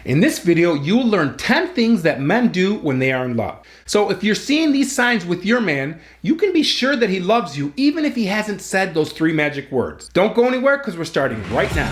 In this video, you will learn 10 things that men do when they are in love. So if you're seeing these signs with your man, you can be sure that he loves you even if he hasn't said those 3 magic words. Don't go anywhere because we're starting right now.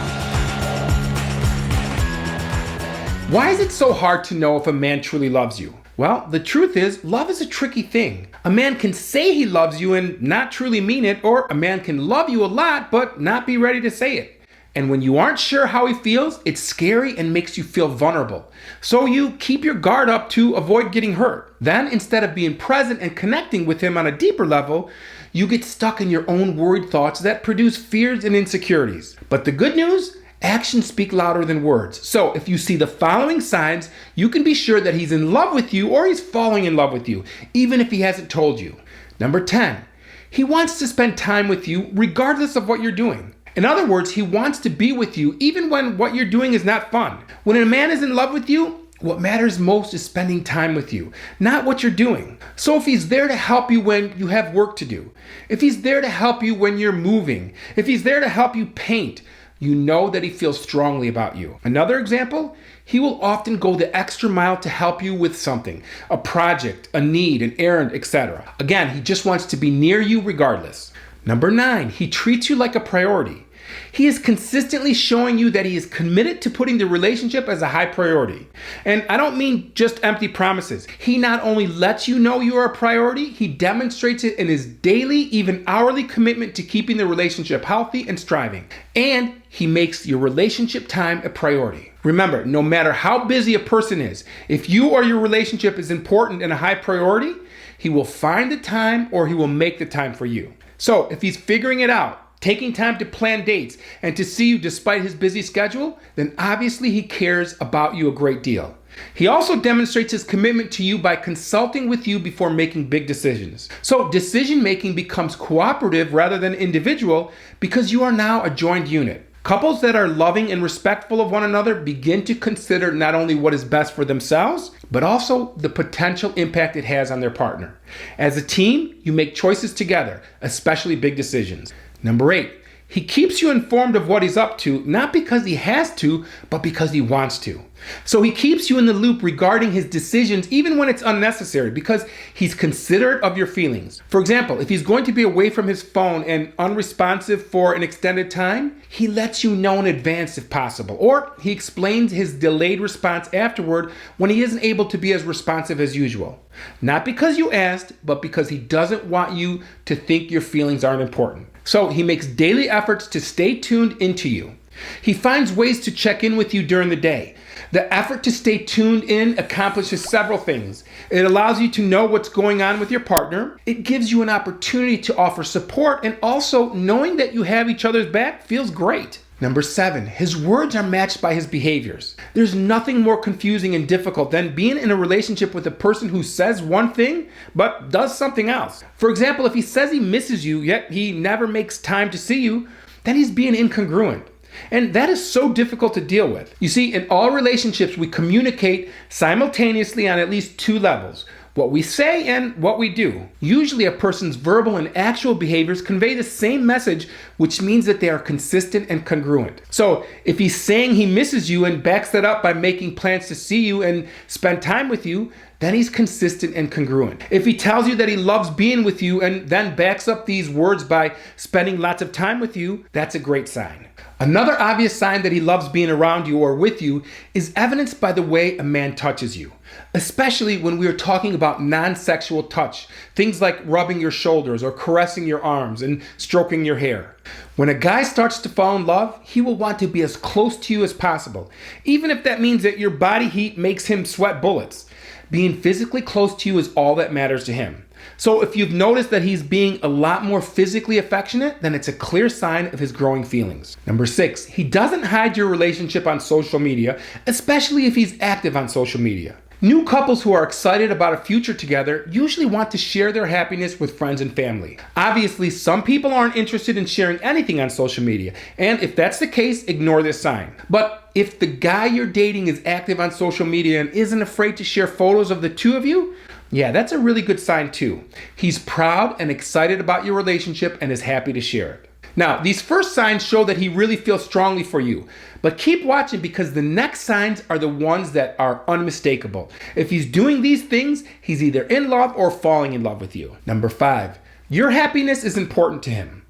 Why is it so hard to know if a man truly loves you? Well, the truth is, love is a tricky thing. A man can say he loves you and not truly mean it, or a man can love you a lot but not be ready to say it. And when you aren't sure how he feels, it's scary and makes you feel vulnerable. So you keep your guard up to avoid getting hurt. Then, instead of being present and connecting with him on a deeper level, you get stuck in your own worried thoughts that produce fears and insecurities. But the good news? Actions speak louder than words. So if you see the following signs, you can be sure that he's in love with you or he's falling in love with you, even if he hasn't told you. Number 10, he wants to spend time with you regardless of what you're doing. In other words, he wants to be with you even when what you're doing is not fun. When a man is in love with you, what matters most is spending time with you, not what you're doing. So if he's there to help you when you have work to do, if he's there to help you when you're moving, if he's there to help you paint, you know that he feels strongly about you. Another example, he will often go the extra mile to help you with something, a project, a need, an errand, etc. Again, he just wants to be near you regardless. Number 9, he treats you like a priority. He is consistently showing you that he is committed to putting the relationship as a high priority. And I don't mean just empty promises. He not only lets you know you are a priority, he demonstrates it in his daily, even hourly commitment to keeping the relationship healthy and striving. And he makes your relationship time a priority. Remember, no matter how busy a person is, if you or your relationship is important and a high priority, he will find the time or he will make the time for you. So if he's figuring it out, taking time to plan dates and to see you despite his busy schedule, then obviously he cares about you a great deal. He also demonstrates his commitment to you by consulting with you before making big decisions. So decision making becomes cooperative rather than individual because you are now a joined unit. Couples that are loving and respectful of one another begin to consider not only what is best for themselves, but also the potential impact it has on their partner. As a team, you make choices together, especially big decisions. Number 8, he keeps you informed of what he's up to, not because he has to, but because he wants to. So he keeps you in the loop regarding his decisions even when it's unnecessary because he's considerate of your feelings. For example, if he's going to be away from his phone and unresponsive for an extended time, he lets you know in advance if possible, or he explains his delayed response afterward when he isn't able to be as responsive as usual. Not because you asked, but because he doesn't want you to think your feelings aren't important. So he makes daily efforts to stay tuned into you. He finds ways to check in with you during the day. The effort to stay tuned in accomplishes several things. It allows you to know what's going on with your partner. It gives you an opportunity to offer support, and also knowing that you have each other's back feels great. Number 7, his words are matched by his behaviors. There's nothing more confusing and difficult than being in a relationship with a person who says one thing but does something else. For example, if he says he misses you, yet he never makes time to see you, then he's being incongruent. And that is so difficult to deal with. You see, in all relationships, we communicate simultaneously on at least 2 levels. What we say and what we do. Usually a person's verbal and actual behaviors convey the same message, which means that they are consistent and congruent. So if he's saying he misses you and backs that up by making plans to see you and spend time with you, then he's consistent and congruent. If he tells you that he loves being with you and then backs up these words by spending lots of time with you, that's a great sign. Another obvious sign that he loves being around you or with you is evidenced by the way a man touches you, especially when we are talking about non-sexual touch, things like rubbing your shoulders or caressing your arms and stroking your hair. When a guy starts to fall in love, he will want to be as close to you as possible, even if that means that your body heat makes him sweat bullets. Being physically close to you is all that matters to him. So if you've noticed that he's being a lot more physically affectionate, then it's a clear sign of his growing feelings. Number 6, he doesn't hide your relationship on social media, especially if he's active on social media. New couples who are excited about a future together usually want to share their happiness with friends and family. Obviously, some people aren't interested in sharing anything on social media, and if that's the case, ignore this sign. But if the guy you're dating is active on social media and isn't afraid to share photos of the 2 of you, yeah, that's a really good sign too. He's proud and excited about your relationship and is happy to share it. Now, these first signs show that he really feels strongly for you, but keep watching because the next signs are the ones that are unmistakable. If he's doing these things, he's either in love or falling in love with you. Number 5, your happiness is important to him.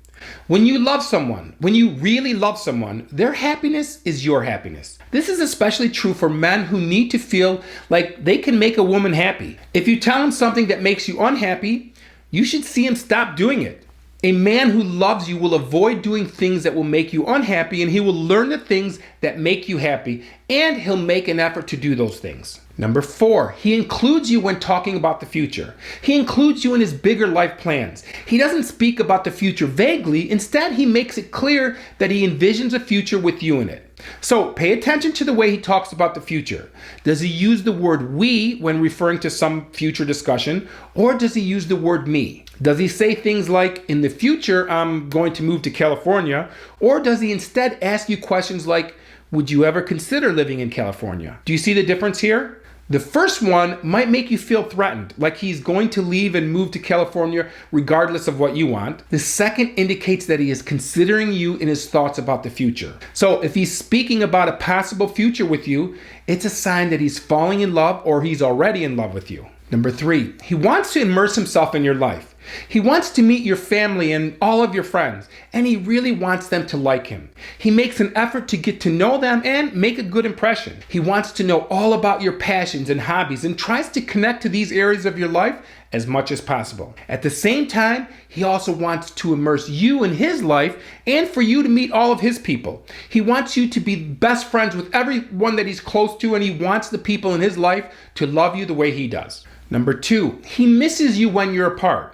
When you love someone, when you really love someone, their happiness is your happiness. This is especially true for men who need to feel like they can make a woman happy. If you tell him something that makes you unhappy, you should see him stop doing it. A man who loves you will avoid doing things that will make you unhappy, and he will learn the things that make you happy, and he'll make an effort to do those things. Number 4, he includes you when talking about the future. He includes you in his bigger life plans. He doesn't speak about the future vaguely. Instead, he makes it clear that he envisions a future with you in it. So pay attention to the way he talks about the future. Does he use the word we when referring to some future discussion, or does he use the word me? Does he say things like, in the future, I'm going to move to California? Or does he instead ask you questions like, would you ever consider living in California? Do you see the difference here? The first one might make you feel threatened, like he's going to leave and move to California regardless of what you want. The second indicates that he is considering you in his thoughts about the future. So if he's speaking about a possible future with you, it's a sign that he's falling in love or he's already in love with you. Number 3, he wants to immerse himself in your life. He wants to meet your family and all of your friends, and he really wants them to like him. He makes an effort to get to know them and make a good impression. He wants to know all about your passions and hobbies and tries to connect to these areas of your life as much as possible. At the same time, he also wants to immerse you in his life and for you to meet all of his people. He wants you to be best friends with everyone that he's close to, and he wants the people in his life to love you the way he does. Number 2, he misses you when you're apart.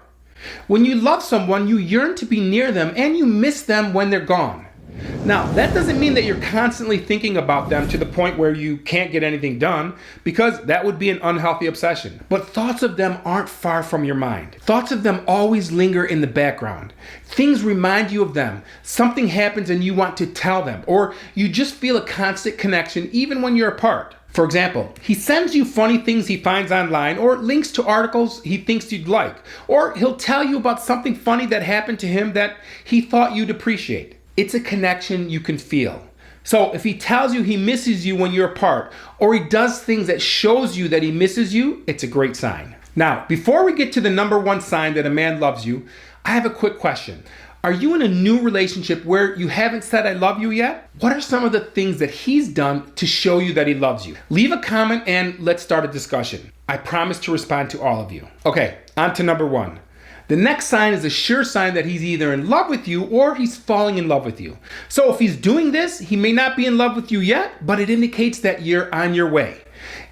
When you love someone, you yearn to be near them and you miss them when they're gone. Now, that doesn't mean that you're constantly thinking about them to the point where you can't get anything done, because that would be an unhealthy obsession. But thoughts of them aren't far from your mind. Thoughts of them always linger in the background. Things remind you of them. Something happens and you want to tell them, or you just feel a constant connection even when you're apart. For example, he sends you funny things he finds online or links to articles he thinks you'd like, or he'll tell you about something funny that happened to him that he thought you'd appreciate. It's a connection you can feel. So if he tells you he misses you when you're apart, or he does things that shows you that he misses you, it's a great sign. Now, before we get to the number 1 sign that a man loves you, I have a quick question. Are you in a new relationship where you haven't said I love you yet? What are some of the things that he's done to show you that he loves you? Leave a comment and let's start a discussion. I promise to respond to all of you. Okay, on to number 1. The next sign is a sure sign that he's either in love with you or he's falling in love with you. So if he's doing this, he may not be in love with you yet, but it indicates that you're on your way.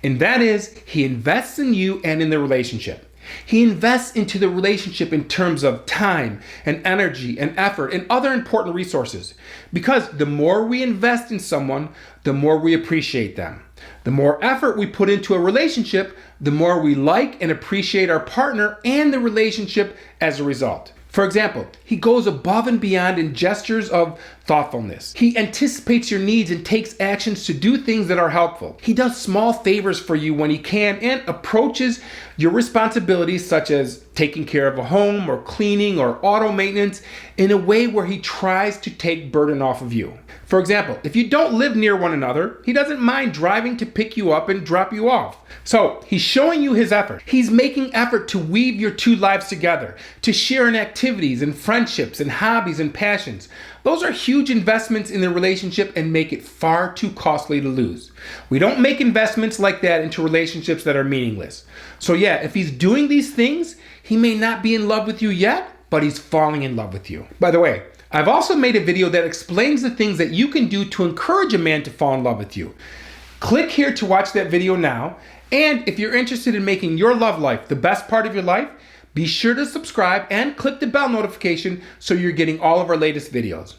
And that is, he invests in you and in the relationship. He invests into the relationship in terms of time and energy and effort and other important resources. Because the more we invest in someone, the more we appreciate them. The more effort we put into a relationship, the more we like and appreciate our partner and the relationship as a result. For example, he goes above and beyond in gestures of thoughtfulness. He anticipates your needs and takes actions to do things that are helpful. He does small favors for you when he can and approaches your responsibilities, such as taking care of a home or cleaning or auto maintenance, in a way where he tries to take burden off of you. For example, if you don't live near one another, he doesn't mind driving to pick you up and drop you off. So he's showing you his effort. He's making effort to weave your 2 lives together, to share in activities and friendships and hobbies and passions. Those are huge investments in the relationship and make it far too costly to lose. We don't make investments like that into relationships that are meaningless. So yeah, if he's doing these things, he may not be in love with you yet, but he's falling in love with you. By the way, I've also made a video that explains the things that you can do to encourage a man to fall in love with you. Click here to watch that video now. And if you're interested in making your love life the best part of your life, be sure to subscribe and click the bell notification so you're getting all of our latest videos.